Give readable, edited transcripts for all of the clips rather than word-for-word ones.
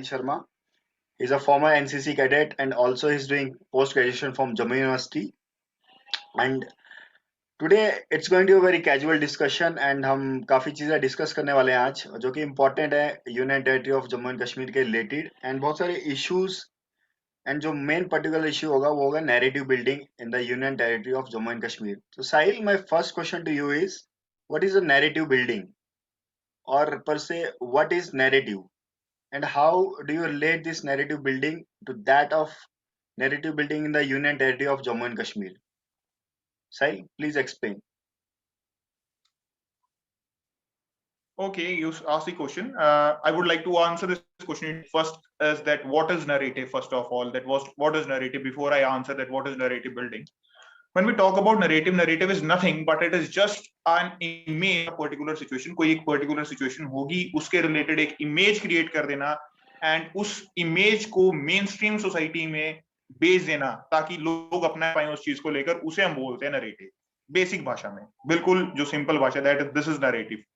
Sahil Sharma. He's a former NCC cadet and also he's doing post graduation from Jammu University. And today it's going to be a very casual discussion and हम काफी चीजें discuss करने वाले हैं आज जो कि important है union territory of Jammu and Kashmir के रिलेटेड एंड बहुत सारे इश्यूज एंड जो मेन पर्टिकुलर इश्यू होगा वो होगा narrative building in the union territory of Jammu and Kashmir. तो Sahil, my first question to you is what is a narrative building और per se what is narrative and how do you relate this narrative building to that of narrative building in the union territory of Jammu and Kashmir? Sahil, please explain. Okay, you asked the question. I would like to answer this question first. Is that what is narrative? First of all, what is narrative? Before I answer that, what is narrative building? When we talk about narrative, narrative is nothing but it is just an image of a particular situation. कोई एक particular situation होगी, उसके related एक image create कर देना and उस image को mainstream society में बेच देना ताकि लोग अपना पाएं उस चीज को लेकर, उसे हम बोलते हैं narrative. बेसिक भाषा में, बिल्कुल जो सिंपल भाषा, that is, this is narrative.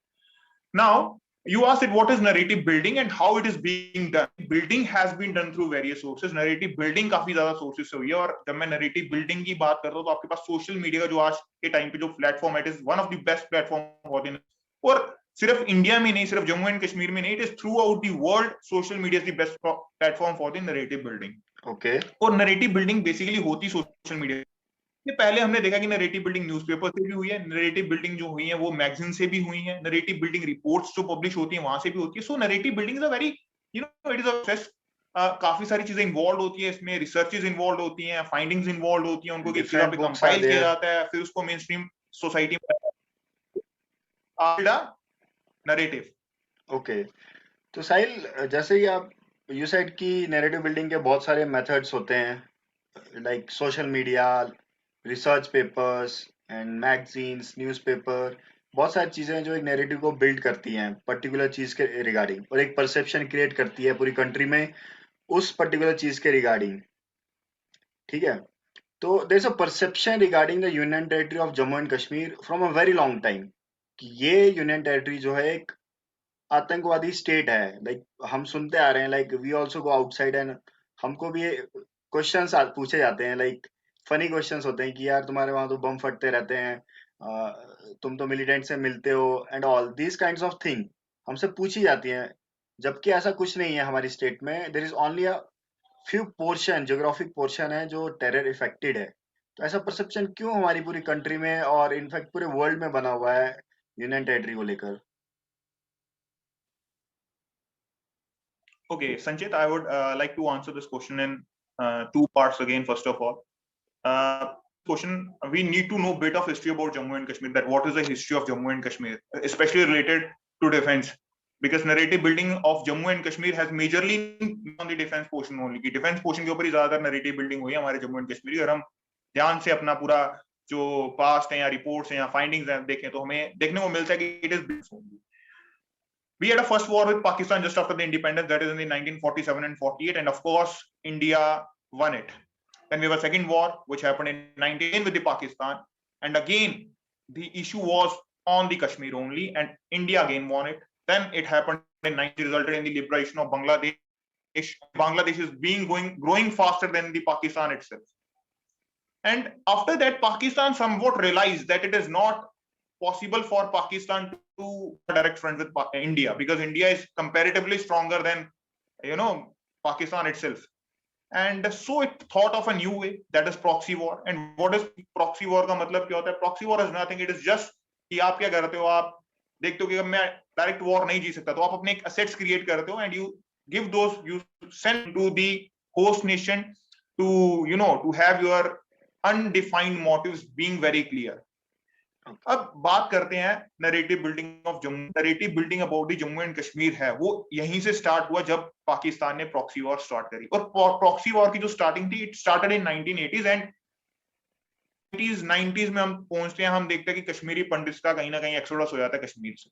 Now, you asked it what is narrative building and how it is being done. Building has been done through various sources. Narrative building काफी ज्यादा sources से हुई है और जब मैं narrative building की बात करता हूँ तो आपके पास social media का जो आज के टाइम पे जो प्लेटफॉर्म है, it is one of the best platform और सिर्फ इंडिया में नहीं, सिर्फ जम्मू एंड कश्मीर में नहीं, it is throughout the world. Social media is the best platform for the narrative building. Okay. और narrative building basically होती social media. ये पहले हमने देखा कि नरेटिव बिल्डिंग न्यूज़पेपर से भी हुई है, नरेटिव बिल्डिंग जो हुई है वो मैगजीन से भी हुई है, नरेटिव बिल्डिंग रिपोर्ट्स जो पब्लिश होती है वहां से भी होती है. So narrative building is a very it is a process. काफी सारी चीजें इन्वॉल्व होती है इसमें, रिसर्चेस इन्वॉल्व होती हैं, फाइंडिंग्स इन्वॉल्व होती हैं, उनको किसी जगह पे कंपाइल किया जाता है, फिर उसको मेन स्ट्रीम सोसाइटी में नरेटिव. ओके, तो साहिल, जैसे ही आप यू सेड कि नैरेटिव बिल्डिंग के बहुत सारे मेथड्स होते हैं, like social media, research papers and magazines, newspaper, बहुत सारी चीजें जो एक नैरेटिव को बिल्ड करती हैं पर्टिकुलर चीज के रिगार्डिंग और एक परसेप्शन क्रिएट करती है पूरी कंट्री में उस पर्टिकुलर चीज के रिगार्डिंग. ठीक है, तो there is a perception regarding the union territory of Jammu and Kashmir from a very long time कि ये यूनियन टेरिटरी जो है एक आतंकवादी स्टेट है. लाइक हम सुनते आ रहे हैं, like we also go outside and हमको भी क्वेश्चंस पूछे जाते हैं, लाइक फनी क्वेश्चंस होते हैं कि यार तुम्हारे वहां तो बम फटते रहते हैं, तुम तो मिलिटेंट से मिलते हो and all these kinds of thing हमसे पूछी जाती हैं, जबकि ऐसा कुछ नहीं है हमारी स्टेट में. There is only a few portion, geographic portion है जो टेरर इफेक्टेड है. तो ऐसा परसेप्शन क्यों हमारी पूरी कंट्री में और इनफैक्ट पूरे वर्ल्ड में बना हुआ है यूनियन टेरिटरी को लेकर? Okay, Sanchit, I would like to answer this question in two parts again. First of all, question, we need to know a bit of history about Jammu and Kashmir, that what is the history of Jammu and Kashmir, especially related to defense, because narrative building of Jammu and Kashmir has majorly on the defense portion only. कि defense portion के ऊपर ही ज्यादातर narrative building हुई है हमारे Jammu and Kashmir. अगर हम ध्यान से अपना पूरा जो पास्ट है या रिपोर्ट्स हैं या फाइंडिंग्स हैं देखें तो हमें देखने को मिलता है कि it is we had a first war with Pakistan just after the independence, that is in the 1947 and 48, and of course India won it. Then we have a second war which happened in 19 with the Pakistan, and again the issue was on the Kashmir only, and India again won it. Then it happened in 90, resulted in the liberation of Bangladesh. Bangladesh is growing faster than the Pakistan itself, and after that Pakistan somewhat realized that it is not possible for Pakistan to direct front with India, because India is comparatively stronger than Pakistan itself, and so it thought of a new way, that is proxy war. And what is proxy war का मतलब क्या होता है? Proxy war is nothing, it is just कि आप क्या करते हो, आप देखते हो कि मैं डायरेक्ट वॉर नहीं जी सकता तो आप अपने assets क्रिएट करते हो and you give those, you send to the host nation to have your undefined motives being very clear. अब बात करते हैं narrative building of Jammu. Narrative building about the Jammu and Kashmir है वो यहीं से स्टार्ट हुआ जब पाकिस्तान ने प्रॉक्सी वॉर स्टार्ट करी. और प्रॉक्सी वॉर की जो स्टार्टिंग थी, it started in 1980s and 90s में हम पहुंचते हैं, हम देखते हैं कि कश्मीरी पंडित्स का कहीं ना कहीं एक्सोडस हो जाता है कश्मीर से.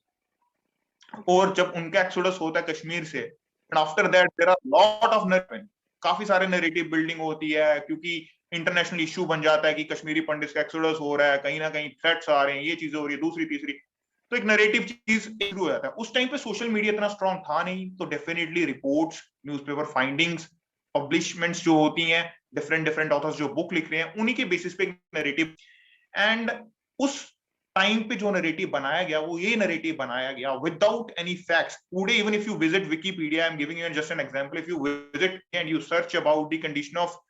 और जब उनका एक्सोडस होता है कश्मीर से, and after that there are lot of narrative, काफी सारे नरेटिव बिल्डिंग होती है क्योंकि इंटरनेशनल इश्यू बन जाता है कि कश्मीरी पंडित का एक्सोडस हो रहा है, कहीं ना कहीं थ्रेट्स आ रहे हैं, ये चीजें हो रही है, दूसरी तीसरी, तो एक नरेटिव चीज शुरू हो जाता है. उस टाइम पे सोशल मीडिया इतना स्ट्रांग था नहीं, तो डेफिनेटली रिपोर्ट्स, न्यूज़पेपर फाइंडिंग्स, पब्लिशमेंट्स जो होती हैं, डिफरेंट ऑथर्स जो बुक लिख रहे हैं, उन्हीं के बेसिस पे नैरेटिव, एंड उस टाइम पे जो नैरेटिव बनाया गया वो ये नैरेटिव बनाया गया without any facts. Today even if you visit Wikipedia, I am giving you just an example, if you visit and you search about the condition of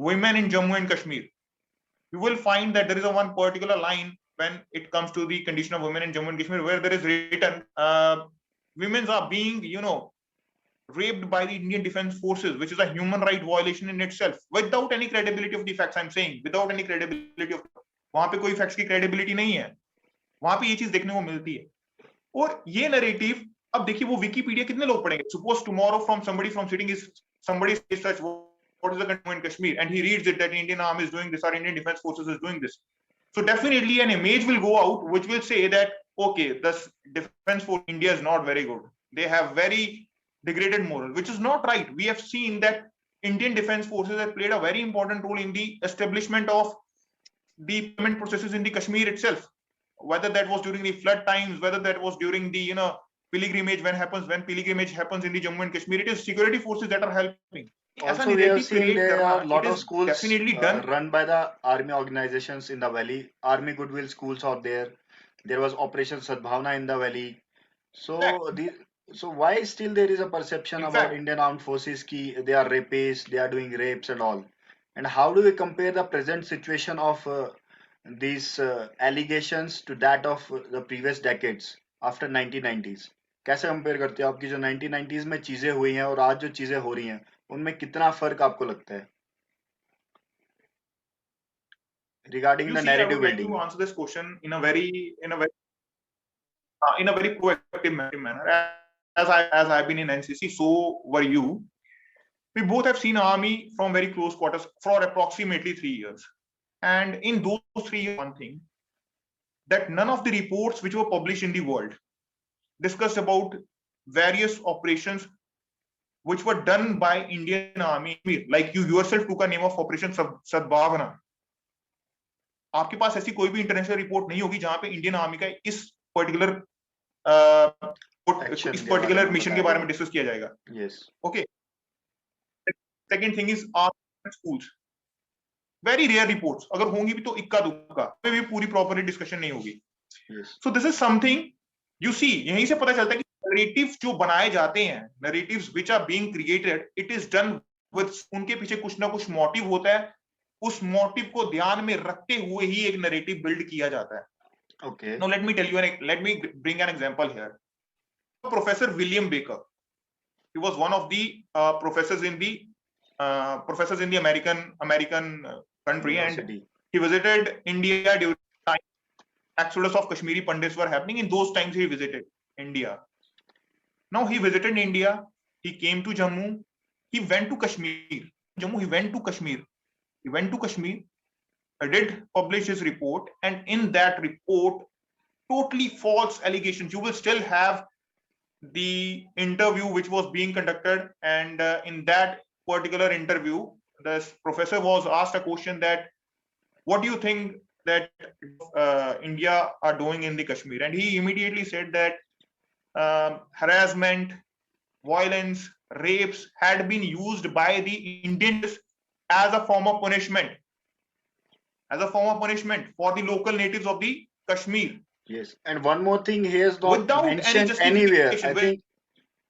women in Jammu and Kashmir, you will find that there is a one particular line when it comes to the condition of women in Jammu and Kashmir where there is written, women are being, raped by the Indian Defence Forces, which is a human right violation in itself, without any credibility of the facts. I'm saying without any credibility of, वहां पे कोई facts की credibility नहीं है, वहां पे ये चीज देखने को मिलती है. और ये narrative, अब देखिए वो विकिपीडिया कितने लोग पढ़ेंगे? Suppose tomorrow from somebody from sitting is somebody search what is the country in Kashmir, and he reads it that Indian army is doing this or Indian Defence Forces is doing this. So definitely an image will go out which will say that, okay, the defense for India is not very good. They have very degraded moral, which is not right. We have seen that Indian Defence Forces have played a very important role in the establishment of the payment processes in the Kashmir itself. Whether that was during the flood times, whether that was during the pilgrimage when pilgrimage happens in the Jammu and Kashmir, it is security forces that are helping. Also, we have seen there are a lot of schools run by the army organizations in the valley. Army Goodwill schools out there. There was Operation Sadbhavna in the valley. So why still there is a perception about Indian armed forces ki they are rapists, they are doing rapes and all? And how do we compare the present situation of these allegations to that of the previous decades after 1990s? कैसे compare करते हो आपकी जो 1990s में चीजें हुई हैं और आज जो चीजें हो रही हैं उनमें कितना फर्क आपको लगता है? Regarding the narrative building. I would like to answer this question in a very proactive manner. As I've been in NCC, so were you. We both have seen army from very close quarters for approximately 3 years, and in those 3 years, one thing that none of the reports which were published in the world discussed about various operations which were done by Indian army, like you yourself took a name of Operation Sadbhavna. आपके पास ऐसी कोई भी international report नहीं होगी जहां पे Indian army का इस पर्टिकुलर मिशन के बारे में डिस्कस किया जाएगा. Yes. Okay. Second thing is army schools. Very rare reports. अगर होंगी भी तो इक्का दुक्का, में भी पूरी प्रॉपरली डिस्कशन नहीं होगी. Yes. So this is something you see. यहीं से पता चलता है कि नैरेटिव्स जो बनाए जाते हैं, narratives which are being created, it is done with, उनके पीछे कुछ ना कुछ मोटिव होता है. उस मोटिव को ध्यान में रखते हुए ही एक नैरेटिव बिल्ड किया जाता है. Okay. Now let me bring an example here. Professor William Baker. He was one of the professors in the American country, University. And he visited India during the time exodus of Kashmiri Pandits were happening. In those times, he visited India. Now he visited India. He came to Jammu. He went to Kashmir. Jammu. He went to Kashmir. Did publish his report, and in that report, totally false allegations. You will still have the interview which was being conducted, and in that particular interview, the professor was asked a question that, what do you think that India are doing in the Kashmir? And he immediately said that harassment, violence, rapes had been used by the Indians as a form of punishment, for the local natives of the Kashmir. Yes, and one more thing, he has not mentioned anywhere. I think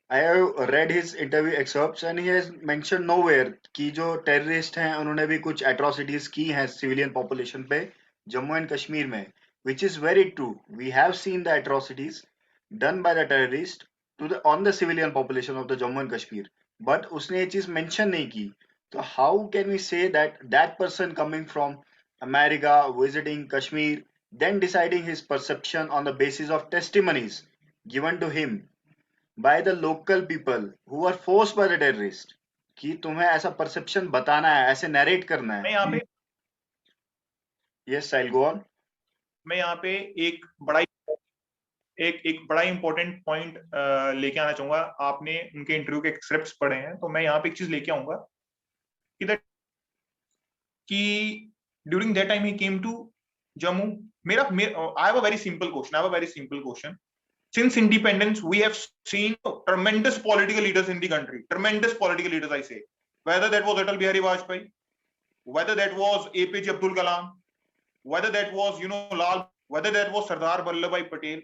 I have read his interview excerpts and he has mentioned nowhere कि जो terrorists हैं उन्होंने भी कुछ atrocities की हैं civilian population पे Jammu and Kashmir में, which is very true. We have seen the atrocities done by the terrorists on the civilian population of the Jammu and Kashmir, but उसने ये चीज mention नहीं की. So how can we say that that person coming from America visiting Kashmir, then deciding his perception on the basis of testimonies given to him by the local people who are forced by the terrorist कि तुम्हें ऐसा perception बताना है, ऐसे narrate करना है. मैं यहाँ पे Yes, I'll go on. मैं यहाँ पे एक बड़ा इंपॉर्टेंट पॉइंट लेके आना चाहूंगा. आपने उनके इंटरव्यू के एक्सट्रैक्ट्स पढ़े हैं, तो मैं यहाँ पे एक चीज लेके आऊंगा कि during that time he came to Jammu. I have a very simple question. since independence, we have seen tremendous political leaders in the country. Tremendous political leaders, I say. Whether that was Atal Bihari Vajpayee, whether that was APJ Abdul Kalam, whether that was, Lal, whether that was Sardar Vallabhbhai Patel,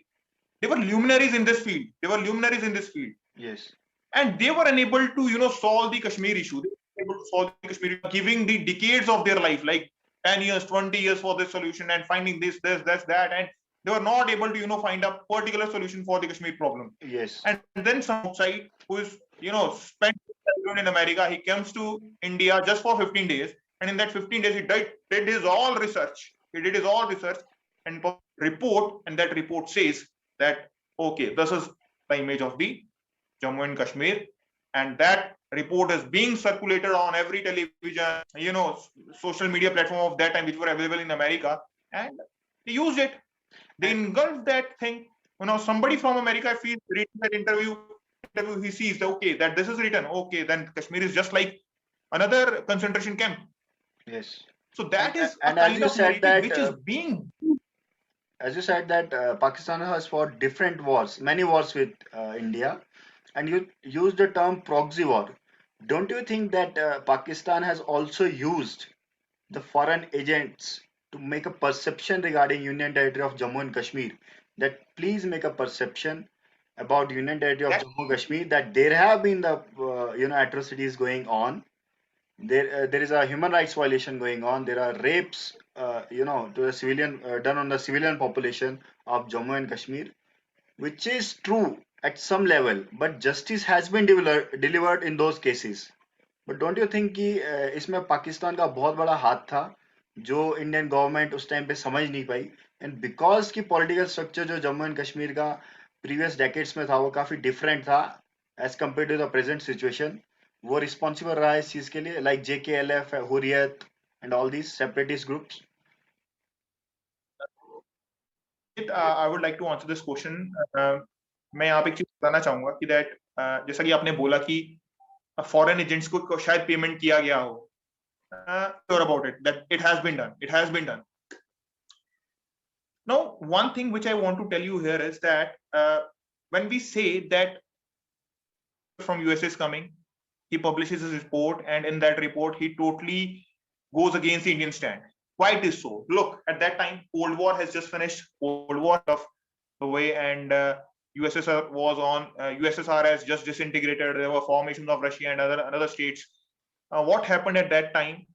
they were luminaries in this field. They were luminaries in this field. Yes. And they were unable to, solve the Kashmir issue. They were able to solve the Kashmir issue, giving the decades of their life, like 10 years, 20 years for this solution and finding this, that. And they were not able to, find a particular solution for the Kashmir problem. Yes. And then some outside who is, spent in America, he comes to India just for 15 days. And in that 15 days, he did his all research. He did his all research and report. And that report says that, okay, this is the image of the Jammu and Kashmir. And that report is being circulated on every television, social media platform of that time, which were available in America. And they used it. They engulfed that thing. Somebody from America, if he's reading that interview, he sees that, okay, that this is written. Okay, then Kashmir is just like another concentration camp. Yes. So that is and a as kind you of said narrative that, which is being. As you said that Pakistan has fought different wars, many wars with India, and you used the term proxy war. Don't you think that Pakistan has also used the foreign agents to make a perception regarding Union Territory of Jammu and Kashmir? That please make a perception about Union Territory of Jammu and Kashmir, that there have been the atrocities going on. There is a human rights violation going on. There are rapes, to the civilian done on the civilian population of Jammu and Kashmir, which is true at some level, but justice has been delivered in those cases. But don't you think कि इसमें पाकिस्तान का बहुत बड़ा हाथ था जो Indian government उस time पे समझ नहीं पाई, एंड बिकॉज की पॉलिटिकल स्ट्रक्चर जो जम्मू एंड कश्मीर का प्रीवियस डेकेड्स में था वो काफी डिफरेंट था as compare to the present situation, वो रिस्पॉन्सिबल रहा है इस चीज के लिए, like JKLF, Hurriyat and all these separatist groups? I would like to answer this question. मैं यहाँ पे एक चीज बताना चाहूंगा कि दैट जैसा कि आपने बोला कि फॉरेन एजेंट्स को शायद पेमेंट किया गया हो. Sure about it, that it has been done. It has been done. Now, one thing which I want to tell you here is that when we say that from USA is coming, he publishes his report, and in that report he totally goes against the Indian stand. Why it is so? Look, at that time, Cold War has just finished. Cold War of the way, and USSR was on. USSR has just disintegrated. There were formations of Russia and other states. What happened at that time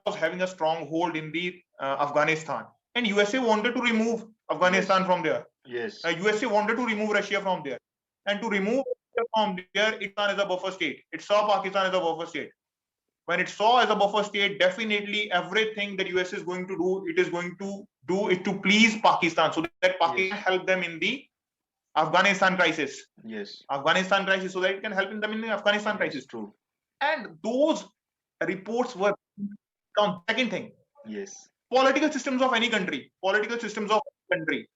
was having a strong hold in the Afghanistan, and USA wanted to remove Afghanistan from there. Yes. USA wanted to remove Russia from there, and to remove Russia from there, it saw as a buffer state. It saw Pakistan as a buffer state. When it saw as a buffer state, definitely everything that US is going to do, it is going to do it to please Pakistan, so that Pakistan help them in the Afghanistan crisis. Yes. Afghanistan crisis, so that it can help them in the Afghanistan crisis. True. And those reports were on. Second thing. Yes. Political systems of any country. Political systems of any country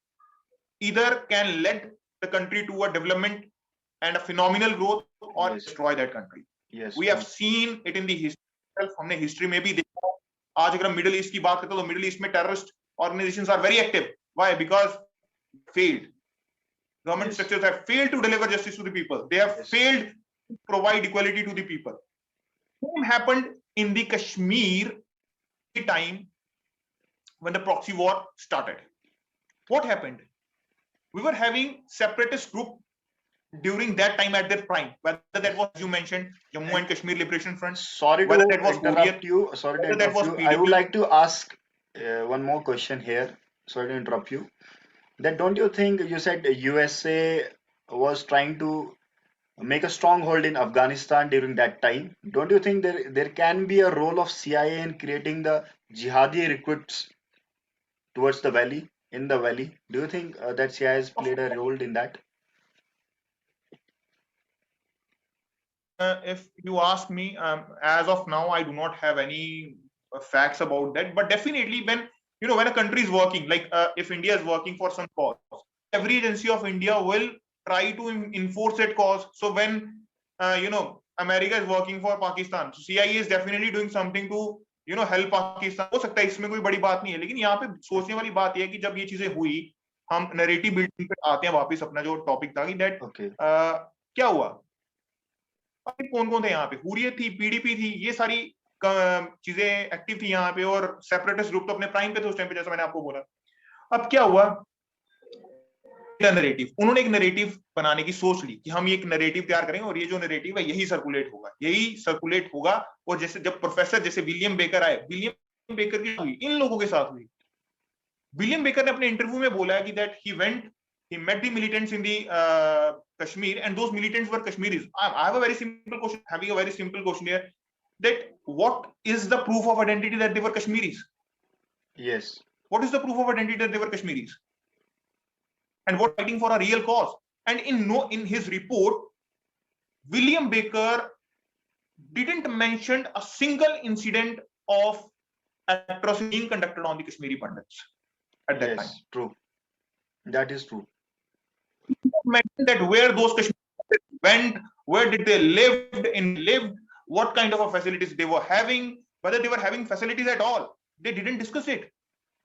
either can lead the country to a development and a phenomenal growth, or destroy that country. Yes. We have seen it in the history. हमने history में भी देखा. आज अगर हम middle east की बात करते हैं तो मिडिल ईस्ट में terrorist organisations are very active. Why? Because failed government structures have failed to deliver justice to the people. They have failed to provide equality to the people. What happened in the Kashmir time when the proxy war started? What happened? We were having separatist group during that time at their prime, whether that was, you mentioned, Jammu and Kashmir Liberation Front. Sorry to interrupt you. I would like to ask one more question here. Sorry to interrupt you. That don't you think, you said USA was trying to make a stronghold in Afghanistan during that time. Don't you think there can be a role of CIA in creating the jihadi recruits towards the valley, in the valley? Do you think that CIA has played a role in that? If you ask me, as of now, I do not have any facts about that. But definitely, when a country is working, like if India is working for some cause, every agency of India will try to enforce that cause. So when America is working for Pakistan, so CIA is definitely doing something to help Pakistan. हो सकता है इसमें कोई बड़ी बात नहीं है, लेकिन यहाँ पे सोचने वाली बात यह है कि जब ये चीजें हुई, हम नरेटिव बिल्डिंग पे आते हैं वापस, अपना जो टॉपिक था कि दैट Okay. क्या हुआ, कौन कौन थे यहाँ पे, हुर्रियत थी, पीडीपी थी, ये सारी चीजें एक्टिव थी यहाँ पे, और सेपरेटिस्ट ग्रुप तो अपने प्राइम पे थे उस टाइम पे, जैसा मैंने आपको बोला। अब क्या हुआ, नरेटिव, उन्होंने एक नरेटिव बनाने की सोच ली कि हम ये एक नरेटिव तैयार करेंगे और ये जो नरेटिव है यही सर्कुलेट होगा, यही सर्कुलेट होगा। और जैसे जब प्रोफेसर जैसे विलियम बेकर आए, विलियम बेकर की हुई इन लोगों के साथ हुई। विलियम बेकर ने अपने इंटरव्यू में बोला कि that he met the militants in the Kashmir, and those militants were Kashmiris. I have a very simple question, having a very simple question here, that what is the proof of identity that they were Kashmiris? Yes. What is the proof of identity that they were Kashmiris? And what fighting for a real cause? And in his report, William Baker didn't mention a single incident of atrocity being conducted on the Kashmiri Pandits at that time. Yes, true. That is true. Mention that where those Kashmiris went, where did they lived, what kind of facilities they were having, whether they were having facilities at all. They didn't discuss it.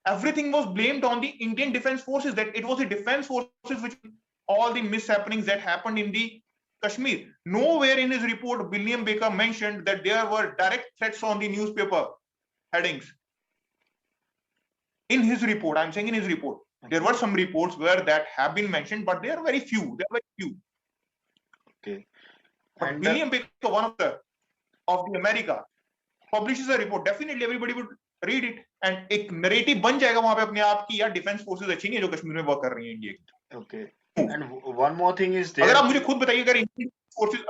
Everything was blamed on the Indian Defence Forces, that it was the Defence Forces which all the mishappenings that happened in the Kashmir. Nowhere in his report William Baker mentioned that there were direct threats on the newspaper headings. In his report, I'm saying in his report, there were some reports where that have been mentioned, but they are very few. They are very few. Okay. But And William Baker, one of the America, publishes a report. Definitely everybody would read it, and एक narrative बन जाएगा वहां पे अपने आप की, यार defence forces अच्छी नहीं है जो कश्मीर में वर्क कर रही हैं इंडिया की। okay. And one more thing is there. अगर आप मुझे खुद बताइए, अगर इंडियन फोर्सेस,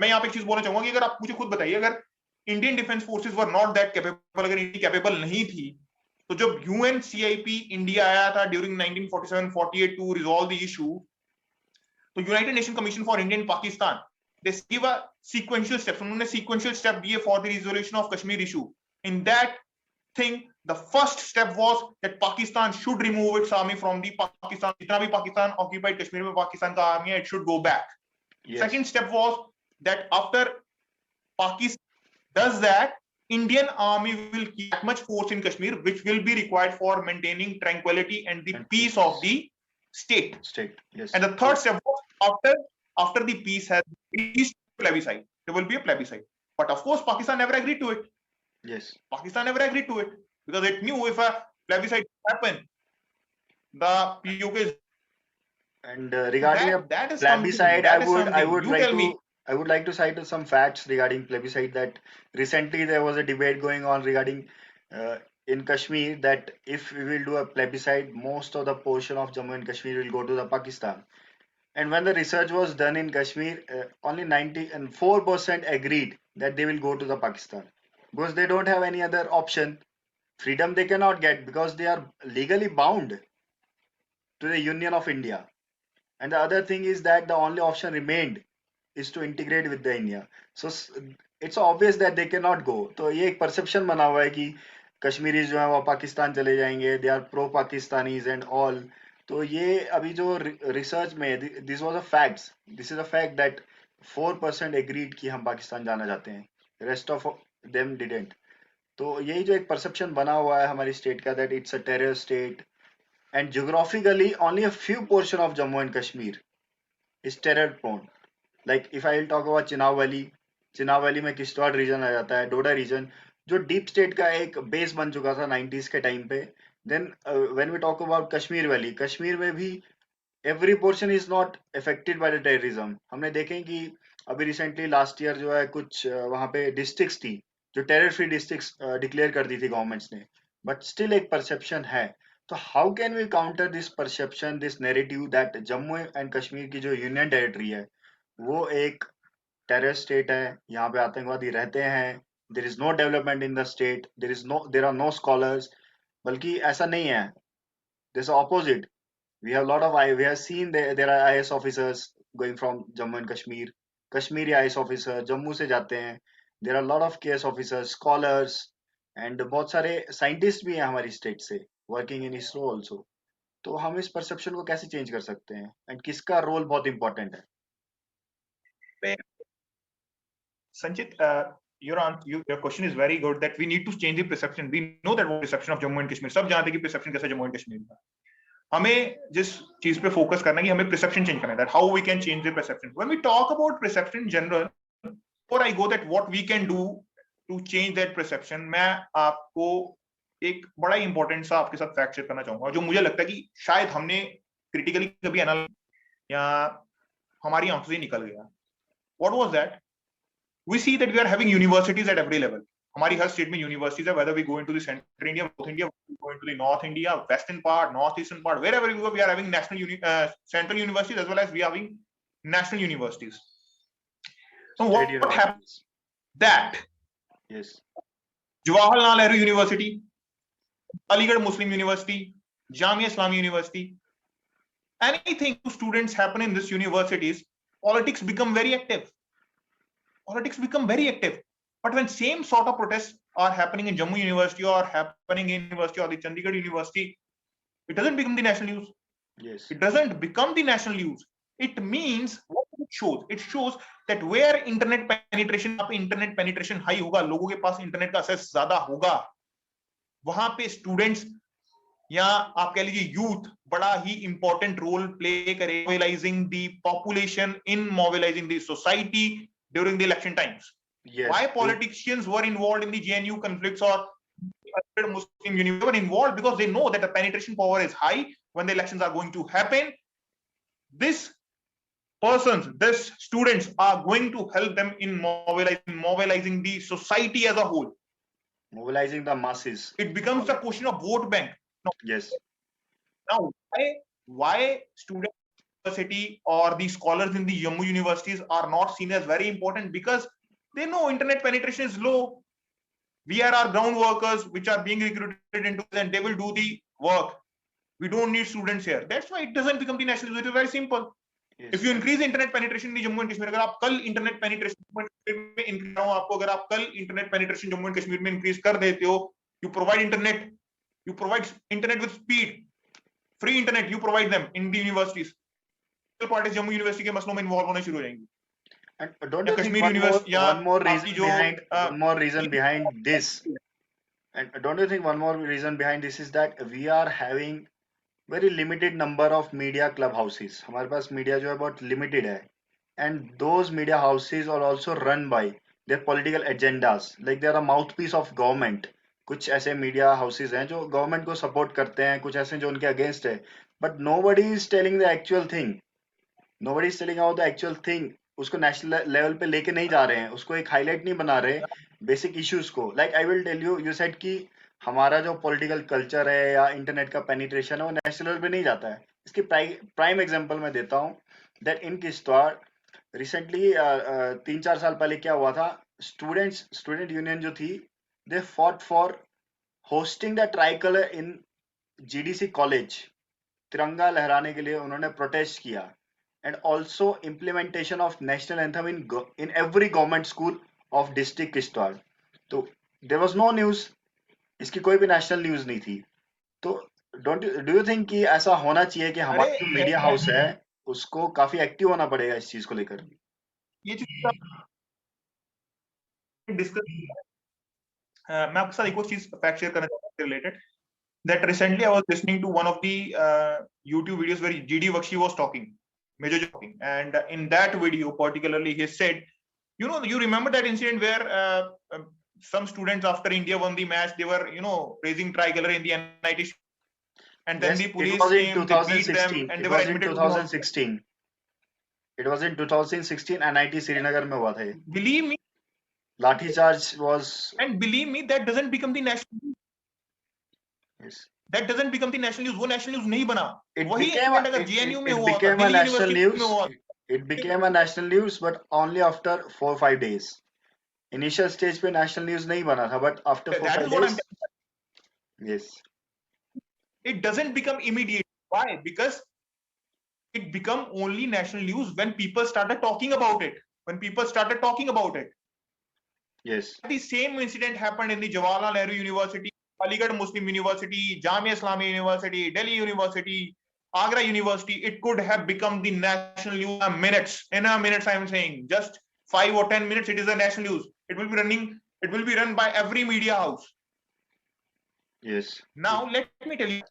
मैं यहाँ पे एक चीज बोलना चाहूंगा कि अगर आप मुझे खुद बताइए, अगर Indian defence forces were not that capable, अगर इंडिया कैपेबल नहीं थी, तो जब यूएनसीआईपी इंडिया आया था during 1947-48 to resolve the issue, तो United Nation commission for Indian Pakistan, they give a sequential steps, उन्होंने sequential step दिए for the resolution of Kashmir issue. In that thing, the first step was that Pakistan should remove its army from the Pakistan, जितना भी Pakistan occupied Kashmir में पाकिस्तान का army है, it should go back. Yes. Second step was that after Pakistan does that, Indian army will keep that much force in Kashmir, which will be required for maintaining tranquility and the peace of the state. Yes. And the third step was after the peace has reached plebiscite, there will be a plebiscite. But of course, Pakistan never agreed to it. Yes. Pakistan never agreed to it because it knew if a plebiscite happened, the POK is. And regarding that is plebiscite, I would like to cite some facts regarding plebiscite, that recently there was a debate going on regarding in Kashmir that if we will do a plebiscite, most of the portion of Jammu and Kashmir will go to the Pakistan. And when the research was done in Kashmir, only 94% agreed that they will go to the Pakistan because they don't have any other option. Freedom they cannot get because they are legally bound to the Union of India. And the other thing is that the only option remained is to integrate with the India. So it's obvious that they cannot go. तो ये एक perception बना हुआ है कि Kashmiris जो है वो पाकिस्तान चले जाएंगे, they are pro Pakistanis and all. तो ये अभी जो research में this was a facts. This is a fact that 4% agreed कि हम पाकिस्तान जाना चाहते हैं. Rest of them didn't. तो यही जो एक perception बना हुआ है हमारी state का that it's a terror state. And geographically, only a few portion of Jammu and Kashmir is terror prone. Like if I will talk about Chenab Valley में किश्तवाड़ region आ जाता है, डोडा region जो deep state का एक base बन चुका था 90s के time पे. Then when we talk about Kashmir Valley, Kashmir में भी every portion is not affected by the terrorism. हमने देखें कि अभी recently last year जो है कुछ वहाँ पे districts थी जो terror free districts declare कर दी थी governments ने, but still एक perception है. तो how can we counter this perception, this narrative that Jammu and Kashmir की जो यूनियन टेरिटरी है वो एक टेरर स्टेट है, यहाँ पे आतंकवादी रहते हैं, there is no development in the state, there are no scholars, बल्कि ऐसा नहीं है, this opposite. We have lot of we have seen there are IAS officers going from Jammu and Kashmir, Kashmiri IAS officer Jammu से जाते हैं, there are lot of KS officers, scholars and बहुत सारे scientist भी हैं हमारी स्टेट से वर्किंग इन इसरो ऑल्सो. तो हम इस परसेप्शन को कैसे चेंज कर सकते हैं एंड किसका रोल बहुत इंपॉर्टेंट है? संचित, your question is very good that we need to change the perception. We know that what perception of Jammu and Kashmir. सब जानते हैं कि perception कैसा Jammu and Kashmir का. हमें जिस चीज पे फोकस करना है कि हमें perception change करना है. That how we can change the perception. When we talk about perception in general, before I go that what we can do to change that perception, मैं आपको एक बड़ा ही इंपॉर्टेंट सा आपके साथ फैक्ट शेयर करना चाहूंगा जो मुझे लगता है कि शायद हमने क्रिटिकली कभी एनालाइज या हमारी आंखों से निकल गया. What was that? We see that we are having universities at every level. हमारी हर स्टेट में यूनिवर्सिटीज है, whether we go into the central India, North India, go into the North India, western part, northeastern part, wherever we go, we are having central universities as well as we are having national universities. So what happens? That yes, Jawaharlal Nehru University, Aligarh Muslim University, Jamia Islami University, anything to students happen in these universities, politics become very active. Politics become very active. But when same sort of protests are happening in Jammu University or happening in University or the Chandigarh University, it doesn't become the national news. yes, It doesn't become the national news. It means what it shows. It shows that where internet penetration high होगा, लोगों के पास internet का access ज्यादा होगा, वहां पे students या आप कह लीजिए youth बड़ा ही important role play करे mobilizing the population, in mobilizing the society during the election times. yes. Why politicians were involved in the JNU conflicts or Muslim Union were involved? Because they know that the penetration power is high when the elections are going to happen. These students are going to help them in mobilizing the society as a whole. Mobilizing the masses. It becomes a question of vote bank. No. Yes. Now, why students university or the scholars in the Jammu universities are not seen as very important? Because they know internet penetration is low. We are our ground workers which are being recruited into, and they will do the work. We don't need students here. That's why it doesn't become the national news. It is very simple. Yes. If you increase internet penetration in Jammu and Kashmir, अगर आप कल internet penetration आपको अगर आप कल internet penetration Jammu and Kashmir में increase कर देते हो, you provide internet with speed, free internet, you provide them in the universities. Parties Jammu University के मसलों में involve होने शुरू हो जाएंगी. And don't you think one more reason behind this? And don't you think one more reason behind this is that we are having very limited number of media clubhouses. हमारे पास media जो है बहुत limited है. And those media houses are also run by their political agendas. Like they are a mouthpiece of government. कुछ ऐसे media houses हैं जो government को support करते हैं, कुछ ऐसे जो उनके against है. But nobody is telling the actual thing. Nobody is telling out the actual thing. उसको national level पे लेके नहीं जा रहे हैं, उसको एक highlight नहीं बना रहे basic issues को. Like I will tell you, you said कि हमारा जो पॉलिटिकल कल्चर है या इंटरनेट का पेनिट्रेशन है वो नेशनल लेवल पे नहीं जाता है. इसकी प्राइम एग्जांपल मैं देता हूँ दैट इन किश्तवाड़ रिसेंटली 3-4 साल पहले क्या हुआ था, स्टूडेंट यूनियन जो थी they fought for hosting the try colour in GDC college. तिरंगा लहराने के लिए उन्होंने प्रोटेस्ट किया. And also implementation of national anthem in every government school of district Kishtwar. तो देयर वाज नो न्यूज, इसकी कोई भी नेशनल न्यूज नहीं थी. तो डू यू थिंक कि ऐसा होना चाहिए कि हमारा जो मीडिया हाउस है उसको काफी एक्टिव होना पड़ेगा इस चीज को लेकर? ये चीज डिस्कस मैं आपके साथ एक और चीज फैक्ट शेयर करना चाहता हूं related that recently I was listening to one of the YouTube videos where GD Bakshi was talking, Major talking, and in that video particularly he said, you remember that incident where some students after India won the match, they were, raising tricolor in the NIT, and then the police came, they beat them, and they were admitted. 2016. It was in 2016. NIT Srinagar में हुआ था. Believe me, लाठी charge was. And believe me, that doesn't become the national news. Yes. That doesn't become the national news. वो national news नहीं बना. It became a national news. It became a national news, but only after 4-5 days. Initial stage पे national news नहीं बना था, but after 4-5 days. Yes. It doesn't become immediate. Why? Because it become only national news when people started talking about it. Yes. The same incident happened in the Jawaharlal Nehru University, Aligarh Muslim University, Jamia Islami University, Delhi University, Agra University. It could have become the national news in a minute. I am saying just 5 or 10 minutes. It is a national news. It will be run by every media house. Yes. Now let me tell you,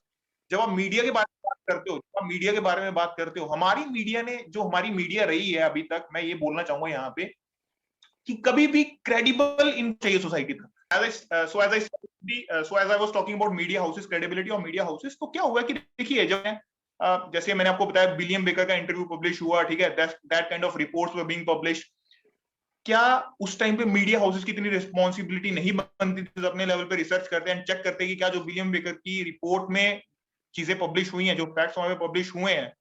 जब आप media के बारे में बात करते हो, जब आप मीडिया के बारे में बात करते हो, हमारी मीडिया ने, जो हमारी मीडिया रही है अभी तक, मैं ये बोलना चाहूंगा यहाँ पे कि कभी भी क्रेडिबल इन चाहिए सोसाइटी तक. So as I was talking about media houses, credibility of media houses, तो क्या हुआ कि देखिए, जब जैसे मैंने आपको बताया विलियम बेकर का इंटरव्यू पब्लिश हुआ, ठीक है, that kind of reports were being published. क्या उस टाइम पे मीडिया हाउसेस की इतनी रिस्पॉन्सिबिलिटी नहीं बनती थी, अपने लेवल पे रिसर्च करते हैं, चेक करते हैं कि क्या जो विलियम बेकर की रिपोर्ट में चीजें पब्लिश हुई हैं, जो फैक्ट्स वहां पे पब्लिश हुए हैं,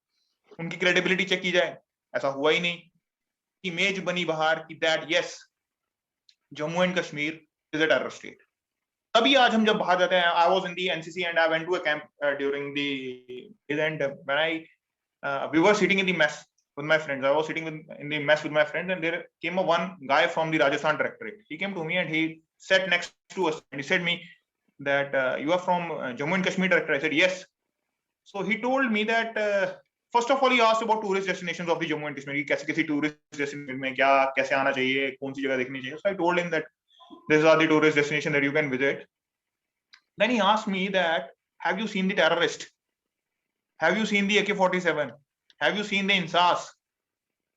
उनकी क्रेडिबिलिटी चेक की जाए? ऐसा हुआ ही नहीं. इमेज बनी बाहर कि that yes, Jammu and Kashmir is a terror state. तभी आज हम जब बाहर जाते हैं, I was in the NCC and I went to a camp during the event, when I we were sitting in the mess with my friends. I was sitting in the mess with my friends, and there came one guy from the Rajasthan Directorate. He came to me and he sat next to us and he said me that you are from Jammu and Kashmir Directorate. I said yes. So he told me that first of all he asked about tourist destinations of the Jammu and Kashmir. कैसे कैसे tourist destination में क्या कैसे आना चाहिए, कौन सी जगह देखनी चाहिए. So I told him that these are the tourist destinations that you can visit. Then he asked me that have you seen the terrorist? Have you seen the AK-47? Have you seen the INSAS?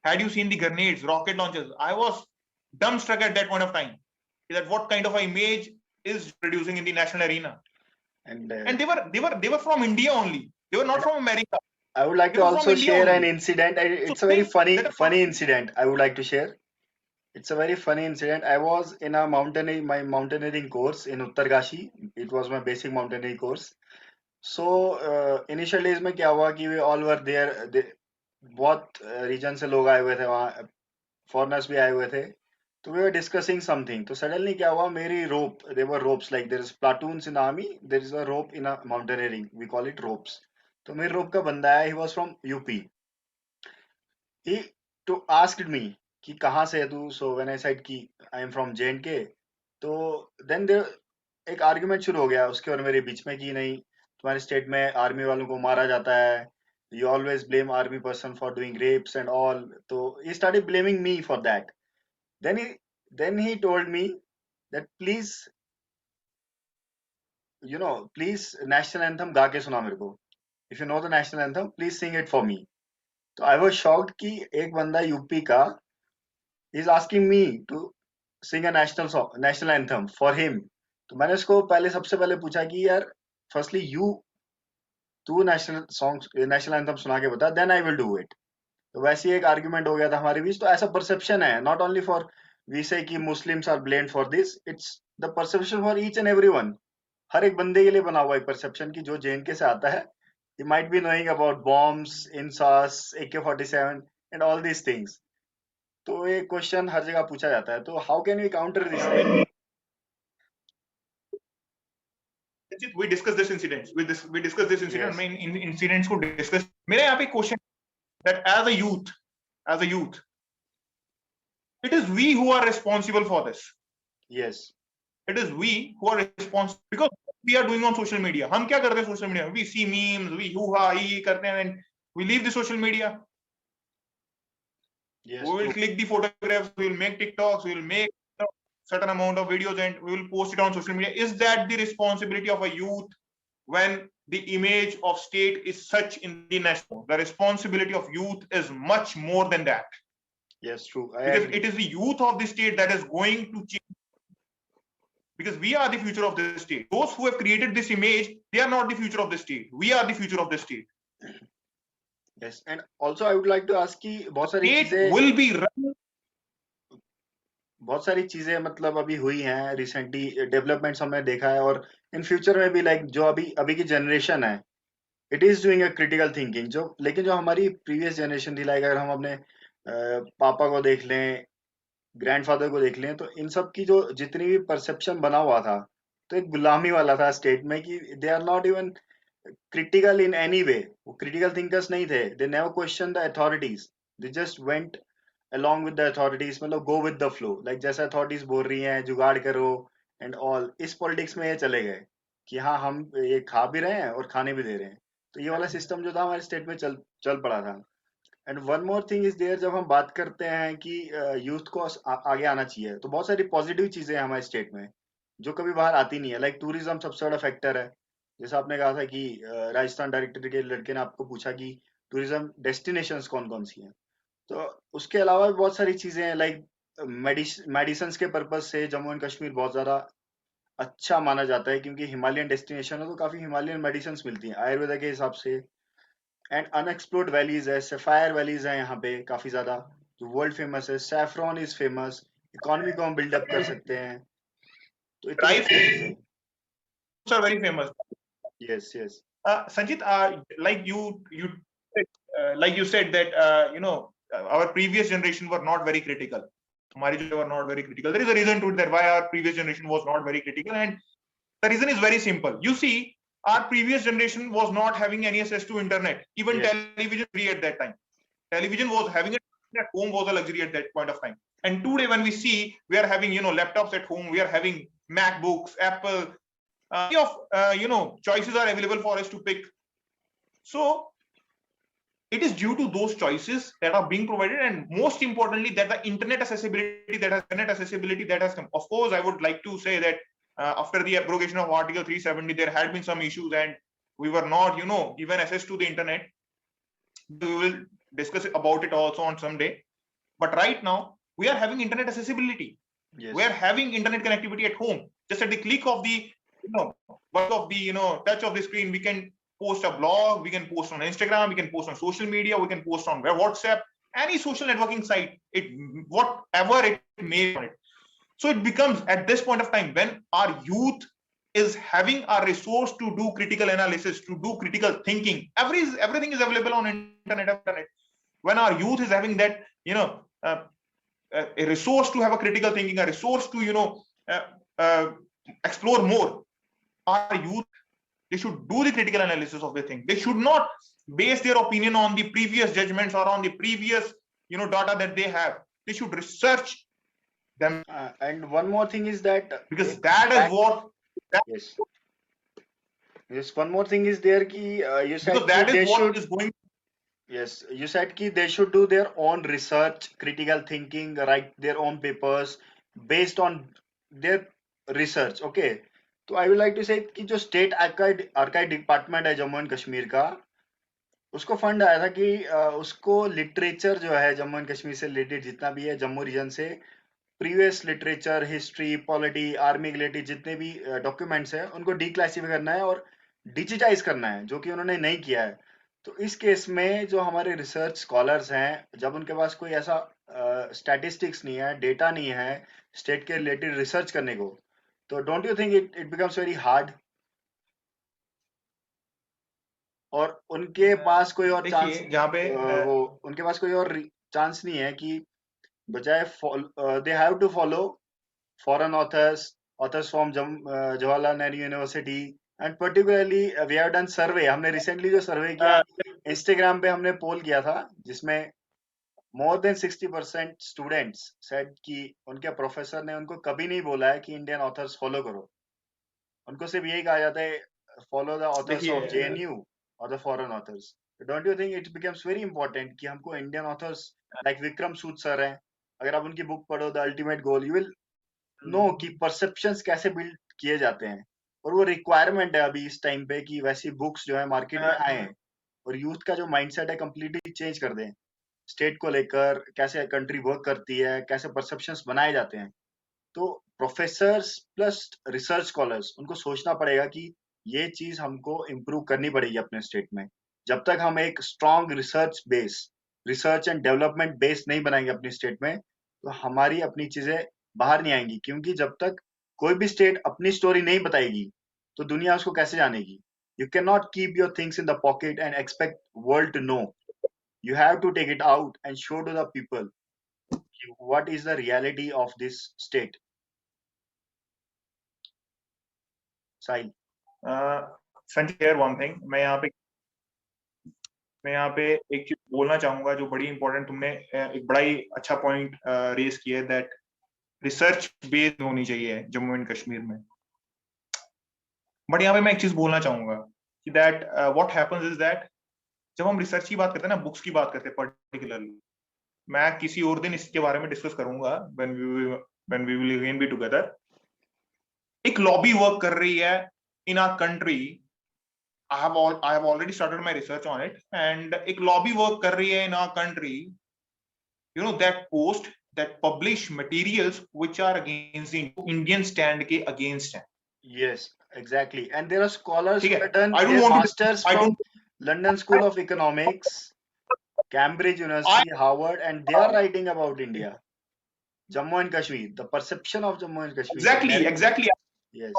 Had you seen the grenades, rocket launchers? I was dumbstruck at that point of time. That what kind of an image is producing in the national arena? And they were from India only. They were not from America. I would like to also share an incident. It's a very funny incident. I would like to share. It's a very funny incident. I was in a my mountaineering course in Uttarkashi. It was my basic mountaineering course. So initial days में क्या हुआ कि we all were there. बहुत reason से लोग आए हुए थे वहाँ, फॉरनर्स भी आए हुए थे. तो वी वर डिस्कसिंग समथिंग. तो सडनली क्या हुआ, मेरी rope, there were ropes, like there is platoons in army, there is a rope in mountaineering, we call it ropes. तो मेरी रोप का बंदा है, he was from UP. He too asked me कि कहाँ से है तू. सो व्हेन आई सेड कि आई एम फ्रॉम जेएंडके, तो देन देयर एक आर्गुमेंट शुरू हो गया उसके और मेरे बीच में कि नहीं, तुम्हारे स्टेट में आर्मी वालों को मारा जाता है, you always blame army person for doing rapes and all. So he started blaming me for that. Then he told me that please, please national anthem गा के सुना मेरे को. If you know the national anthem, please sing it for me. तो I was shocked कि एक बंदा UP का is asking me to sing a national anthem for him. तो मैंने उसको सबसे पहले पूछा कि यार, firstly तू नेशनल एंथम सुना के बता, then I will do it. तो वैसे ही एक आर्ग्यूमेंट हो गया था हमारे बीच. तो ऐसा परसेप्शन है, not only for we say कि Muslims are blamed for this, it's the perception for each and everyone. हर एक बंदे के लिए बना हुआ एक परसेप्शन कि जो जेएनके से आता है, he might be knowing about bombs, INSAS, AK-47 and all these things. तो ये क्वेश्चन हर जगह पूछा जाता है. तो how can we counter this? We discuss this incident. We discuss this incident. मैं इन incidents को discuss. मेरा यहाँ पे question that as a youth, it is we who are responsible for this. Yes. It is we who are responsible because we are doing on social media. हम क्या करते हैं social media? We see memes, we hoo-ha ही करते हैं, and we leave the social media. Yes. We will click the photographs. We will make TikToks. We will make certain amount of videos and we will post it on social media. Is that the responsibility of a youth when the image of state is such in the national? The responsibility of youth is much more than that. Yes, true. Because it is the youth of the state that is going to change. Because we are the future of the state. Those who have created this image, they are not the future of the state. We are the future of the state. Yes, and also I would like to ask कि बहुत सारी चीजें will be run. बहुत सारी चीजें मतलब अभी हुई हैं रिसेंटली, डेवलपमेंट्स हमने देखा है, और इन फ्यूचर में भी, लाइक जो अभी की जनरेशन है, it is doing a critical thinking. लेकिन जो हमारी प्रीवियस जनरेशन थी, लाइक अगर हम अपने पापा को देख लें, ग्रैंडफादर को देख लें, तो इन सब की जो जितनी भी परसेप्शन बना हुआ था, तो एक गुलामी वाला था स्टेट में कि they are not even critical in any way. वो क्रिटिकल थिंकर्स नहीं थे. They never question the authorities, they just went along with the authorities, मतलब go with the flow. Like जैसा authorities बोल रही हैं जुगाड़ करो and all, इस politics में ये चले गए कि हाँ हम ये खा भी रहे हैं और खाने भी दे रहे हैं. तो ये वाला सिस्टम जो था हमारे स्टेट में चल पड़ा था. And one more thing is there, जब हम बात करते हैं कि यूथ को आगे आना चाहिए, तो बहुत सारी पॉजिटिव चीजें हैं हमारे स्टेट में जो कभी बाहर आती नहीं है। लाइक टूरिज्म सबसे बड़ा फैक्टर है। जैसे आपने कहा था कि राजस्थान डायरेक्टर के लड़के ने आपको पूछा कि टूरिज्म डेस्टिनेशंस कौन कौन सी हैं, तो उसके अलावा भी बहुत सारी चीजें हैं। लाइक मेडिसिन के पर्पज से जम्मू एंड कश्मीर बहुत ज्यादा अच्छा माना जाता है, क्योंकि हिमालयन डेस्टिनेशन है, तो काफी हिमालयन मेडिसिन मिलती हैं आयुर्वेदा के हिसाब से। एंड अनएक्सप्लोर्ड वैलीज है, सफायर वैलीज है यहाँ पे काफी ज्यादा, जो वर्ल्ड फेमस है। सैफरॉन इज फेमस, इकोनॉमी को हम बिल्डअप कर सकते हैं। तो इतनी Rice सारी चीजें। are very famous. Yes yes Sanjit, like you said that our previous generation were not very critical. हमारी जो were not very critical. There is a reason to it that why our previous generation was not very critical, and the reason is very simple. You see, our previous generation was not having any access to internet. Even Yes. television free at that time. Television was having it at home was a luxury at that point of time. And today, when we see, we are having laptops at home, we are having MacBooks, Apple. Choices are available for us to pick. So it is due to those choices that are being provided, and most importantly, that the internet accessibility that has come. Of course, I would like to say that after the abrogation of Article 370, there had been some issues, and we were not, given access to the internet. We will discuss about it also on some day. But right now, we are having internet accessibility. yes. We are having internet connectivity at home. Just at the click of the, touch of the screen, we can post a blog, we can post on Instagram, we can post on social media, we can post on WhatsApp, any social networking site, whatever it may be. So it becomes, at this point of time, when our youth is having a resource to do critical analysis, to do critical thinking, everything is available on internet. When our youth is having that, a resource to have a critical thinking, a resource to, explore more, our youth, they should do the critical analysis of the thing. They should not base their opinion on the previous judgments or on the previous, data that they have. They should research them. And one more thing is that, because that is what. Yes. Yes. One more thing is there ki you said Because that they is what should. is going. Yes, you said ki they should do their own research, critical thinking, write their own papers based on their research. Okay. तो I would like to से कि जो state archive department है Jammu and Kashmir का, उसको fund आया था कि उसको लिटरेचर जो है जम्मू एंड कश्मीर से रिलेटेड जितना भी है, जम्मू रीजन से previous literature, history, polity, army related जितने भी डॉक्यूमेंट्स हैं, उनको डिक्लासिफाई करना है और डिजिटाइज करना है, जो कि उन्होंने नहीं किया है। तो इस केस में जो हमारे रिसर्च स्कॉलर्स हैं, जब उनके पास कोई ऐसा स्टैटिस्टिक्स नहीं है, डेटा नहीं है स्टेट के रिलेटेड रिसर्च करने को, तो don't you think it becomes very hard? और उनके पास कोई और चांस, जहाँ पे वो उनके पास कोई और चांस नहीं है कि बजाय they have to follow foreign authors from Jawaharlal Nehru University, and particularly we have done survey. हमने recently जो सर्वे किया Instagram पे हमने पोल किया था, जिसमें more than 60% students said कि उनके प्रोफेसर ने उनको कभी नहीं बोला है कि इंडियन ऑथर्स फॉलो करो। उनको सिर्फ यही कहा जाता है follow the authors of JNU और the foreign authors. Don't you think it becomes very important कि हमको Indian authors like Vikram Sood sir हैं, अगर आप उनकी बुक पढ़ो the ultimate goal, you will know कि परसेप्शंस कैसे बिल्ड किए जाते हैं, और वो रिक्वायरमेंट है अभी इस टाइम पे कि वैसी बुक्स जो है मार्केट में आए हैं और यूथ का जो माइंडसेट है कंप्लीटली चेंज कर दें स्टेट को लेकर, कैसे कंट्री वर्क करती है, कैसे परसेप्शंस बनाए जाते हैं। तो प्रोफेसर्स प्लस रिसर्च स्कॉलर्स, उनको सोचना पड़ेगा कि ये चीज हमको इम्प्रूव करनी पड़ेगी अपने स्टेट में। जब तक हम एक strong research and development base नहीं बनाएंगे अपनी स्टेट में, तो हमारी अपनी चीजें बाहर नहीं आएंगी। क्योंकि जब तक कोई भी स्टेट अपनी स्टोरी नहीं बताएगी, तो दुनिया उसको कैसे जानेगी? You can not keep your things in the pocket and expect world to know. You have to take it out and show to the people what is the reality of this state. Sahil. Sanjay, one thing मैं यहाँ पे एक चीज बोलना चाहूंगा जो बड़ी important, तुमने एक बड़ा ही अच्छा पॉइंट रेज किया, दैट रिसर्च बेस्ड होनी चाहिए जम्मू एंड कश्मीर में। बट यहाँ पे मैं एक चीज बोलना चाहूंगा कि that what happens is that जब हम रिसर्च की बात करते हैं ना, बुक्स की बात करते हैं पर्टिकुलरली, मैं किसी और दिन इसके बारे में डिस्कस करूंगा when we will again be together. एक लॉबी वर्क कर रही है in our country. I have already started my research on it, and एक lobby work कर रही है in our country, you know, that publish materials which are against the Indian stand के against है. Yes, exactly. And there are scholars ठीक who है. have done I don't their want to. masters I from don't. London School of Economics, Cambridge I University, Harvard, and they are writing about India, Jammu and Kashmir, the perception of Jammu and Kashmir, the narrative. exactly. Yes,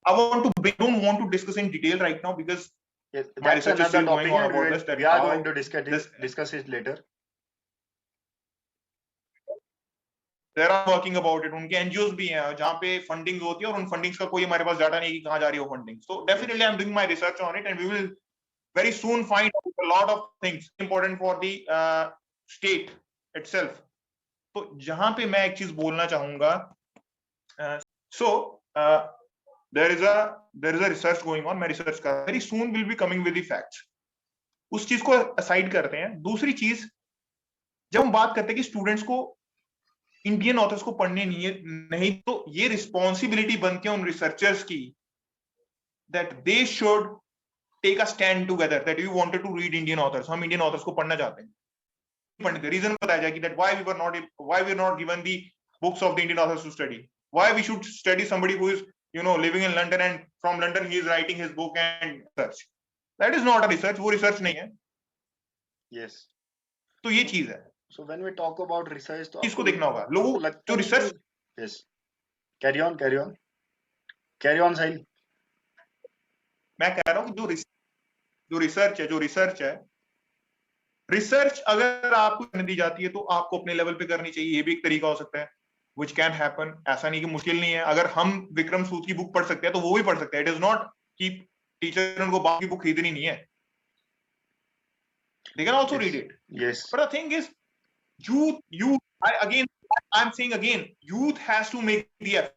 I want to. Don't want to discuss in detail right now because yes, my that's research is another still going topic, on and about this. That we are how going to discuss this discuss it later. they are working about it. उनके NGOs भी हैं जहाँ पे funding होती है और उन fundings का कोई हमारे पास डाटा नहीं कि कहाँ जा रही है वो funding. So definitely I'm doing my research on it, and we will very soon find out a lot of things important for the state itself. तो जहां पे मैं एक चीज बोलना चाहूंगा, so there is a research going on. मैं research कर very soon will be coming with the facts. उस चीज को असाइड करते हैं. दूसरी चीज, जब हम बात करते हैं कि स्टूडेंट्स को इंडियन ऑथर्स को पढ़ने नहीं तो ये रिस्पॉन्सिबिलिटी बनती है उन रिसर्चर्स की that they should take a stand together that we wanted to read Indian authors. हम इंडियन ऑथर्स को पढ़ना चाहते हैं. रीजन बताया जाए कि that why we were not given the books of the Indian authors to study. Why we should study somebody who is, you know, living in London and from London he is writing his book and research. That is not a research. वो research नहीं है. Yes. तो ये चीज है. So when we talk about research, तो इसको देखना होगा. लोगों जो research. Yes. Carry on. साहिल. मैं कह रहा हूँ कि जो रिसर्च है रिसर्च अगर आपको करने दी जाती है तो आपको अपने लेवल पे करनी चाहिए. ये भी एक तरीका हो सकता है which can happen. ऐसा नहीं कि मुश्किल नहीं है. अगर हम विक्रम सूद की बुक पढ़ सकते हैं तो वो भी पढ़ सकते हैं. इट इज नॉट कि टीचर ने उनको बाकी बुक खरीदनी नहीं है. they can also read it. Yes. But the thing is, I'm saying again, youth has to make the effort.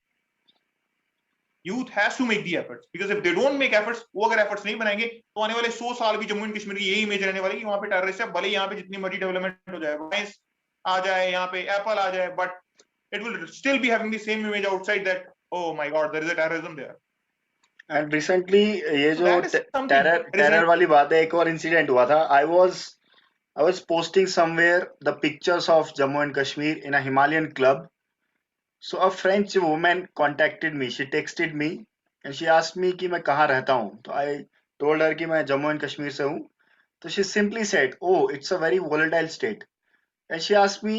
Youth has to make the efforts, because if they don't make efforts, वो अगर efforts नहीं बनाएंगे तो आने वाले 100 साल भी Jammu and Kashmir की यही इमेज रहने वाली कि वहां पे टेररिस्ट है. भले यहाँ पे जितनी मर्जी डेवलपमेंट हो जाए, साइंस आ जाए, यहाँ पे एप्पल आ जाए, but it will still be having the same image outside that, oh my god, there is a terrorism there. And recently ये जो terror वाली बात है, एक और इंसिडेंट हुआ था. I was posting somewhere the pictures of Jammu and Kashmir in a Himalayan club. So a French woman contacted me. She texted me and she asked me कि मैं कहाँ रहता हूँ. तो I told her कि मैं जम्मू एंड कश्मीर से हूँ. तो she simply said, "Oh, it's a very volatile state." And she asked me,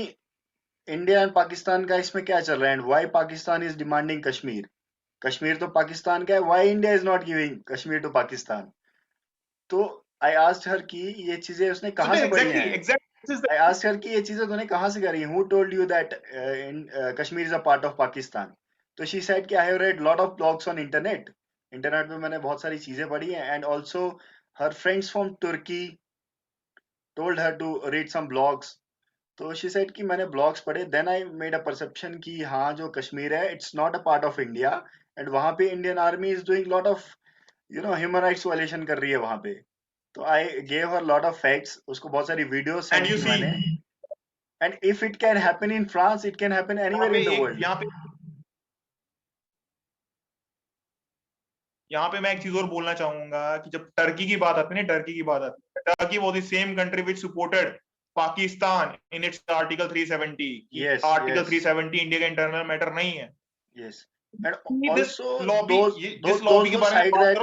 India and Pakistan का इसमें क्या चल रहा है, and why Pakistan is demanding Kashmir. Kashmir तो पाकिस्तान का है, why India is not giving Kashmir to Pakistan. तो आई आस्क्ड हर कि ये चीजें उसने कहाँ से पढ़ी हैं. I asked her कि ये चीजें तूने कहाँ से करी? Who told you that Kashmir is a part of Pakistan? तो she said कि I have read lot of blogs on internet. Internet पे मैंने बहुत सारी चीजें पढ़ी हैं, and also her friends from Turkey told her to read some blogs. तो she said कि मैंने blogs पढ़े, then I made a perception कि हाँ जो कश्मीर है it's not a part of India, and वहाँ पे Indian army is doing lot of human rights violation कर रही है वहाँ पे. तो I gave her lot of facts, उसको बहुत सारी videos send की मैंने. And if it can happen in France, it can happen anywhere in the world. यहाँ पे मैं एक चीज और बोलना चाहूंगा कि जब टर्की की बात आती है, Turkey was the same country which supported Pakistan in its Article 370. Yes, Article 370 India का इंटरनल मैटर नहीं है. Yes. And also those who cite that,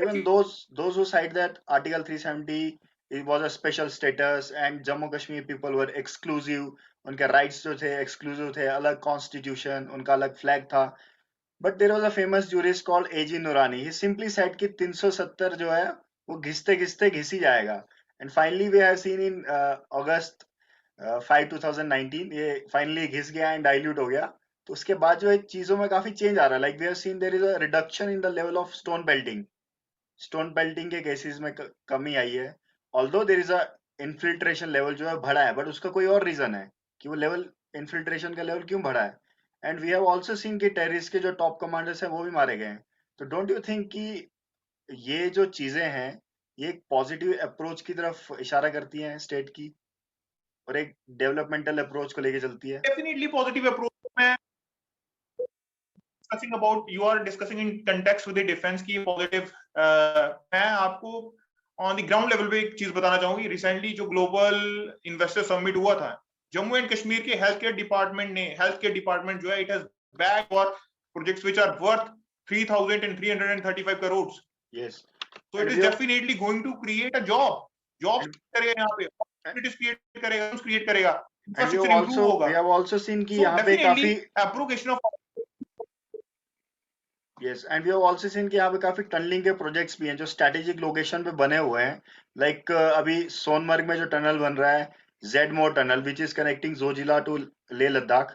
even those who cite that Article 370 it was a special status and Jammu Kashmir people were exclusive, उनके rights जो थे exclusive थे, अलग constitution, उनका अलग flag था. But there was a famous jurist called A.G. Nurani. He simply said कि 370 जो है वो घिसते घिसते घिस ही जाएगा. And finally we have seen in August 5 2019 ये finally घिस गया and dilute हो गया. तो उसके बाद जो है चीजों में काफी चेंज आ रहा है. Like we have seen there is a reduction in the level of stone pelting. Stone pelting के केसेस में कमी आई है. Although there is a infiltration level जो है बढ़ा है, बट उसका कोई और रीजन है कि वो लेवल इन्फिल्ट्रेशन का लेवल क्यों बढ़ा है. And we have also seen कि टेररिस्ट के जो टॉप कमांडर्स हैं वो भी मारे गए हैं. तो डोंट यू थिंक कि ये जो चीजें हैं ये एक पॉजिटिव अप्रोच की तरफ इशारा करती हैं स्टेट की, और एक डेवलपमेंटल अप्रोच को लेके चलती है। डेफिनेटली पॉजिटिव अप्रोच में discussing about, you are discussing in context with the defense की पॉजिटिव। मैं आपको ऑन द ग्राउंड लेवल पे एक चीज बताना चाहूंगी। रिसेंटली जो ग्लोबल इन्वेस्टर समिट हुआ था, जम्मू एंड कश्मीर के हेल्थ केयर डिपार्टमेंट जो है, it has back for projects which are worth 3,335 crore. Yes, So it is definitely going to create a jobs करेगा यहाँ पे, opportunities create करेगा, create करेगा, infrastructure improve होगा। we have also seen कि So यहाँ पे definitely काफी abrogation of yes, and we have also seen कि यहाँ पे काफी टनलिंग के प्रोजेक्ट्स भी हैं जो स्ट्रेटेजिक लोकेशन पे बने हुए हैं। लाइक अभी सोनमर्ग में जो टनल बन रहा है, Z Morh tunnel which is connecting Zojila to Leh Ladakh,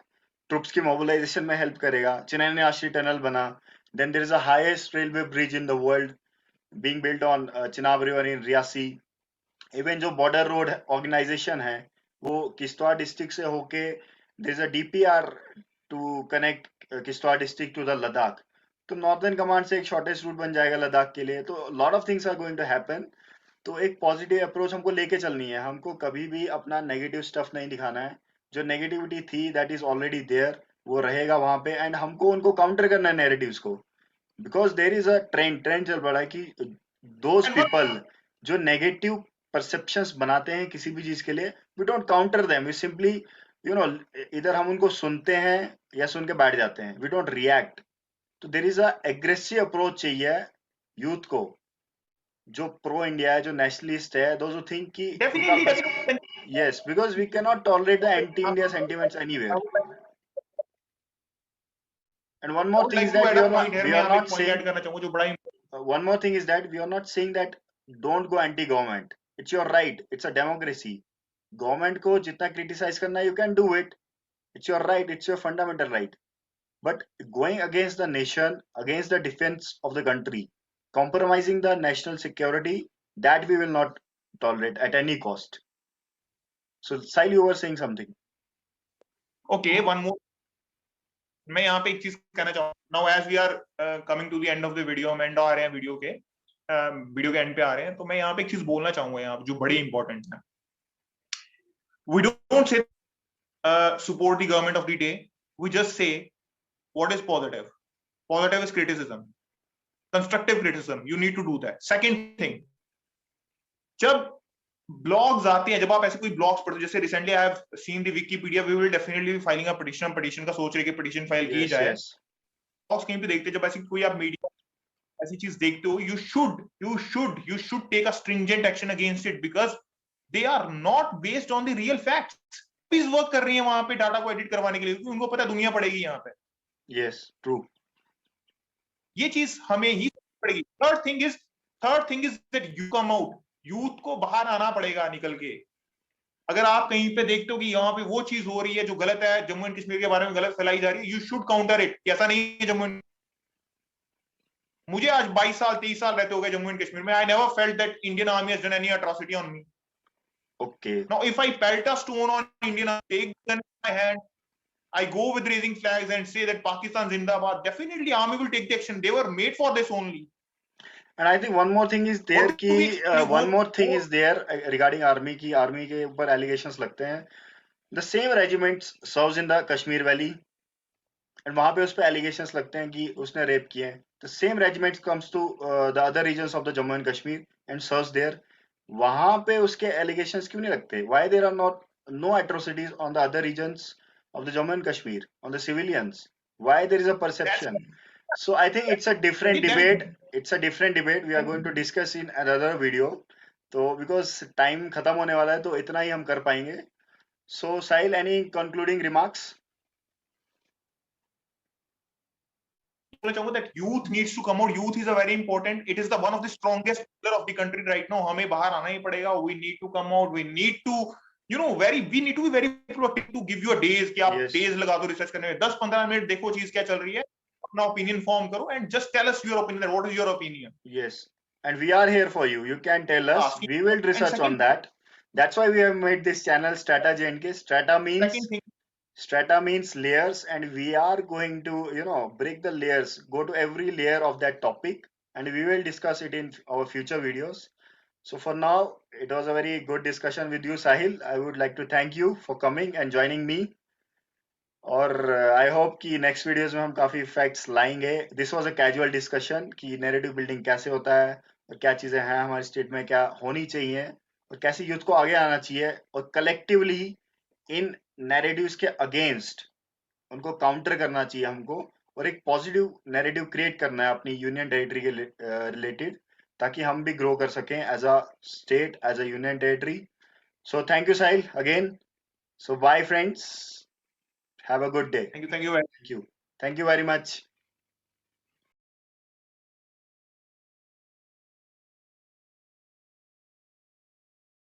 troops की मोबिलाइजेशन में हेल्प करेगा। चिनानी टनल बना, then there is a highest railway bridge in the world being built on Chenab river in Reasi. Even जो बॉर्डर रोड ऑर्गेनाइजेशन है वो किश्तवाड़ डिस्ट्रिक्ट से होके there is a DPR to connect Kishtwar district to the Ladakh. तो northern command से एक shortest route बन जाएगा लद्दाख के लिए। तो lot of things are going to happen. तो एक पॉजिटिव अप्रोच हमको लेके चलनी है, हमको कभी भी अपना नेगेटिव स्टफ नहीं दिखाना है। जो नेगेटिविटी थी दैट इज ऑलरेडी देयर, वो रहेगा वहां पे, एंड हमको उनको काउंटर करना है नैरेटिव्स को। Because there is a trend चल पड़ा है कि दोज and पीपल जो नेगेटिव परसेप्शंस बनाते हैं किसी भी चीज के लिए, we don't counter them, we simply you know इधर हम उनको सुनते हैं या सुन के बैठ जाते हैं, वी डोंट रिएक्ट। तो there is a aggressive approach चाहिए यूथ को, जो प्रो इंडिया है, जो नेशनलिस्ट है, दोज हु थिंक कि definitely yes, because we can not tolerate the anti India sentiments anywhere. And one I more would thing is like to that add a point here। We मैं are यहाँ पे एक not point saying add करना चाहूंगा जो बड़ा one more thing is that we are not saying that don't go anti-government. It's your right. It's a democracy. Government को जितना criticize करना you can do it. It's your right. It's your fundamental right. But going against the nation, against the defense of the country, compromising the national security, that we will not tolerate at any cost. So, Sahil, you were saying something. okay, one more। मैं यहाँ पे एक चीज कहना चाहूंगा। Now as we are coming to the end of the video, हम end आ रहे हैं वीडियो के एंड पे आ रहे हैं, तो मैं यहाँ पे एक चीज बोलना चाहूंगा यहाँ जो बड़ी इंपॉर्टेंट है। We don't say support the government of the day, we just say what is positive। Positive is criticism, constructive criticism, you need to do that। Second thing, जब ब्लॉग्स आते हैं, जब आप ऐसे कोई ब्लॉग्स पढ़ते हो, जैसे recently I have seen the Wikipedia, we will definitely be filing a petition. Petition का सोच रहे कि पिटीशन फाइल की जाए। ब्लॉग्स कहीं पे देखते हैं, जब ऐसी कोई आप मीडिया ऐसी चीज देखते हो, you should take a stringent action against it because they are not based on the real facts। इस वर्क कर रही है वहां पे डाटा को एडिट करवाने के लिए, क्योंकि उनको पता है दुनिया पड़ेगी यहाँ पे। Yes, true। ये चीज हमें ही पड़ेगी। Third thing is that you come out, youth को बाहर आना पड़ेगा निकल के। अगर आप कहीं पे देखते हो कि यहाँ पे वो चीज हो रही है जो गलत है, जम्मू एंड कश्मीर के बारे में गलत फैलाई जा रही है, यू शुड काउंटर इट। ऐसा नहीं है जम्मू एंड, मुझे आज 22 साल 23 साल रहते हो गए जम्मू एंड कश्मीर में, I never felt that Indian army has done any atrocity on me. Okay। Now if I pelt a stone on Indian army, take gun in my hand, I go with raising flags and say that Pakistan Zindabad, definitely army will take the action। They were made for this only। And I think one more thing is there What do we कि expect? one more thing is there regarding army की, army के ऊपर allegations लगते हैं। The same regiments serves in the Kashmir Valley and वहाँ पे उस पे allegations लगते हैं कि उसने rape किए हैं। The same regiment comes to the other regions of the Jammu and Kashmir and serves there। वहाँ पे उसके allegations क्यों नहीं लगते? Why there are not no atrocities on the other regions of the Jammu and Kashmir on the civilians? Why there is a perception? So I think it's a different debate. It's a different debate. We are going to discuss in another video. तो because time खत्म होने वाला है तो इतना ही हम कर पाएंगे। So Sahil, any concluding remarks? that youth needs to come out। Youth is a very important, it is the one of the strongest pillar of the country right now। हमें बाहर आना ही पड़ेगा। We need to come out, we need to we need to be very proactive to give you a days कि आप days लगा दो research करने में, 10-15 मिनट देखो चीज क्या चल रही है, अपना ओपिनियन फॉर्म करो and just tell us your opinion। What is your opinion? Yes, and we are here for you, you can tell us, we will research on that। That's why we have made this channel Strata JNK। Strata means layers, and we are going to break the layers, go to every layer of that topic and we will discuss it in our future videos. So for now, it was a very good discussion with you, Sahil. I would like to thank you for coming and joining me. और I hope कि next videos में हम काफी facts लाएंगे. This was a casual discussion कि narrative building कैसे होता है और क्या चीजें हैं हमारे स्टेट में, क्या होनी चाहिए और कैसे यूथ को आगे आना चाहिए और कलेक्टिवली इन नैरेटिव्स के अगेंस्ट उनको काउंटर करना चाहिए हमको और एक पॉजिटिव नैरेटिव क्रिएट करना है अपनी यूनियन टेरिटरी के रिलेटेड, ताकि हम भी ग्रो कर सकें as a state, as a union territory. So thank you Sahil again. So bye friends, have a good day. Thank you. Thank you very Thank you very much.